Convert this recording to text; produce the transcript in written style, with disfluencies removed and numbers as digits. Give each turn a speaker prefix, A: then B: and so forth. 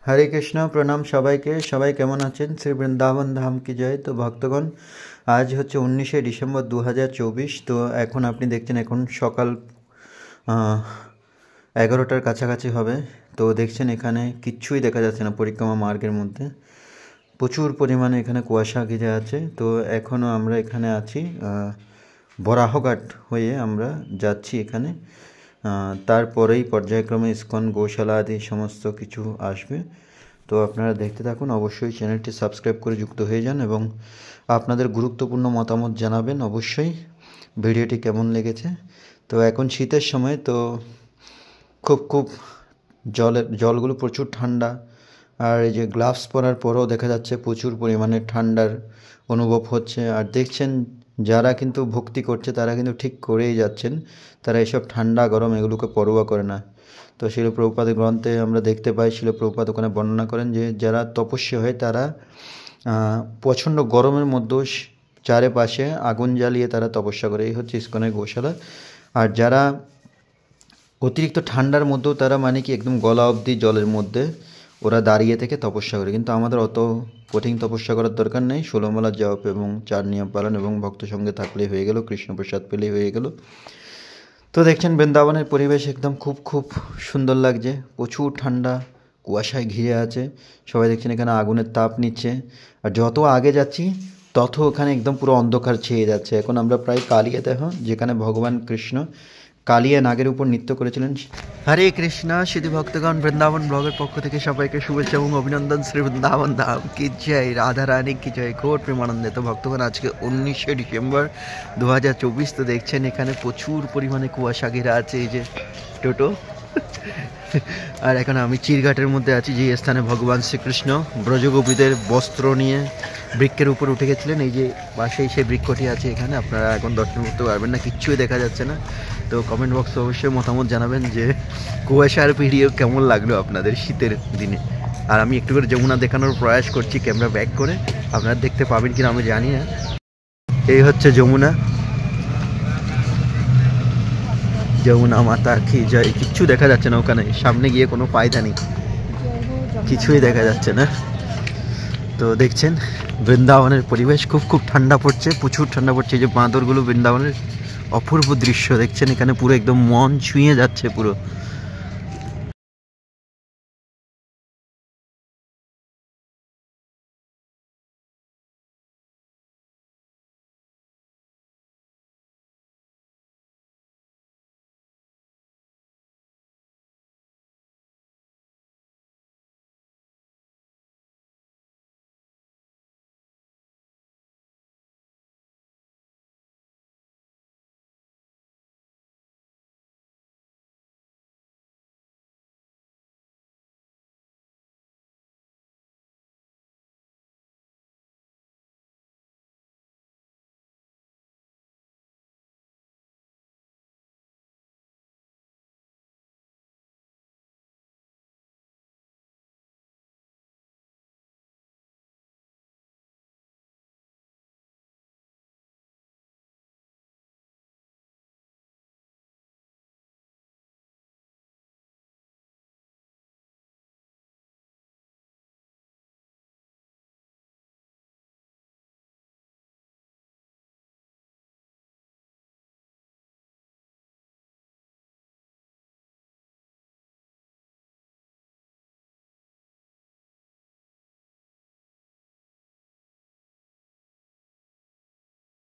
A: हरे कृष्ण प्रणाम सबाइके सबाई केमन आছেন श्री वृंदावन धाम की जय। तो भक्तगण आज হচ্ছে 19 ডিসেম্বর 2024। তো এখন আপনি দেখছেন এখন সকাল 11টার কাছাকাছি হবে। তো দেখছেন এখানে কিচ্ছুই দেখা যাচ্ছে না পরিক্রমা মার্গের মধ্যে, প্রচুর পরিমাণে এখানে কুয়াশা ঘিরে আছে। তো এখনও আমরা এখানে আছি, বরাহঘাট হয়ে আমরা যাচ্ছি এখানে। তারপরেই পর্যায়ক্রমে ইসকন গোশালা আদি সমস্ত কিছু আসবে। তো আপনারা দেখতে থাকুন, অবশ্যই চ্যানেলটি সাবস্ক্রাইব করে যুক্ত হয়ে যান এবং আপনাদের গুরুত্বপূর্ণ মতামত জানাবেন অবশ্যই ভিডিওটি কেমন লেগেছে। তো এখন শীতের সময়, তো খুব জলগুলো প্রচুর ঠান্ডা, আর এই যে গ্লাভস পরার পরেও দেখা যাচ্ছে প্রচুর পরিমাণে ঠান্ডার অনুভব হচ্ছে। আর দেখছেন যারা কিন্তু ভক্তি করছে তারা কিন্তু ঠিক করেই যাচ্ছেন, তারা এসব ঠান্ডা গরম এগুলোকে পরোয়া করে না। তো শিল প্রভুপাদের গ্রন্থে আমরা দেখতে পাই, শিল প্রভুপাদ ওখানে বর্ণনা করেন যে যারা তপস্বী হয় তারা প্রচণ্ড গরমের মধ্যেও চারিপাশে আগুন জ্বালিয়ে তারা তপস্যা করে। এই হচ্ছে ইসকনের গোশালা। আর যারা অতিরিক্ত ঠান্ডার মধ্যেও তারা মানে কি একদম গলা অবধি জলের মধ্যে ওরা দাঁড়িয়ে থেকে তপস্যা করে। কিন্তু আমাদের অত কঠিন তপস্যা করার দরকার নেই, 16 মালা জপ এবং 4 নিয়ম পালন এবং ভক্ত সঙ্গে থাকলেই হয়ে গেল, কৃষ্ণ প্রসাদ পেলেই হয়ে গেল। তো দেখছেন বৃন্দাবনের পরিবেশ একদম খুব সুন্দর লাগছে, প্রচুর ঠান্ডা, কুয়াশায় ঘিরে আছে। সবাই দেখছেন এখানে আগুনের তাপ নিচ্ছে। আর যত আগে যাচ্ছি তত ওখানে একদম পুরো অন্ধকার ছেয়ে যাচ্ছে। এখন আমরা প্রায় কালিয়া দেহ, যেখানে ভগবান কৃষ্ণ কালিয়া নাগের উপর নৃত্য করেছিলেন। হরে কৃষ্ণ সিদ্ধি ভক্তগণ, বৃন্দাবন ব্লগের পক্ষ থেকে সবাইকে শুভেচ্ছা এবং অভিনন্দন। শ্রী বৃন্দাবন ধাম কি জয়, রাধা রানী কি জয়, ঘোর প্রেমানন্দে। তো ভক্তগণ আজকে 19 ডিসেম্বর 2024। তো দেখছেন এখানে প্রচুর পরিমাণে কুয়াশা ঘেরা আছে, এই যে টোটো। আর এখন আমি চিরঘাটের মধ্যে আছি, যে স্থানে ভগবান শ্রীকৃষ্ণ ব্রজগোপীদের বস্ত্র নিয়ে বৃক্ষের উপর উঠে গেছিলেন। এই যে পাশেই সেই বৃক্ষটি আছে, এখানে আপনারা এখন দর্শন করতে পারবেন না, কিচ্ছুই দেখা যাচ্ছে না। তো কমেন্ট বক্সে অবশ্যই মতামত জানাবেন যে কুয়াশার ভিডিও কেমন লাগলো আপনাদের শীতের দিনে। আর আমি একটু করে যমুনা দেখানোর প্রয়াস করছি ক্যামেরা ব্যাক করে, আপনারা দেখতে পাবেন কিনা আমি জানি না। এই হচ্ছে যমুনা, যমুনা মাতা কি জয়। কিচ্ছু দেখা যাচ্ছে না, ওখানে সামনে গিয়ে কোনো ফায়দা নেই, কিছুই দেখা যাচ্ছে না। তো দেখছেন বৃন্দাবনের পরিবেশ খুব ঠান্ডা পড়ছে, প্রচুর ঠান্ডা পড়ছে। এই যে বাঁদরগুলো, বৃন্দাবনের অপূর্ব দৃশ্য দেখছেন এখানে, পুরো একদম মন ছুঁয়ে যাচ্ছে পুরো।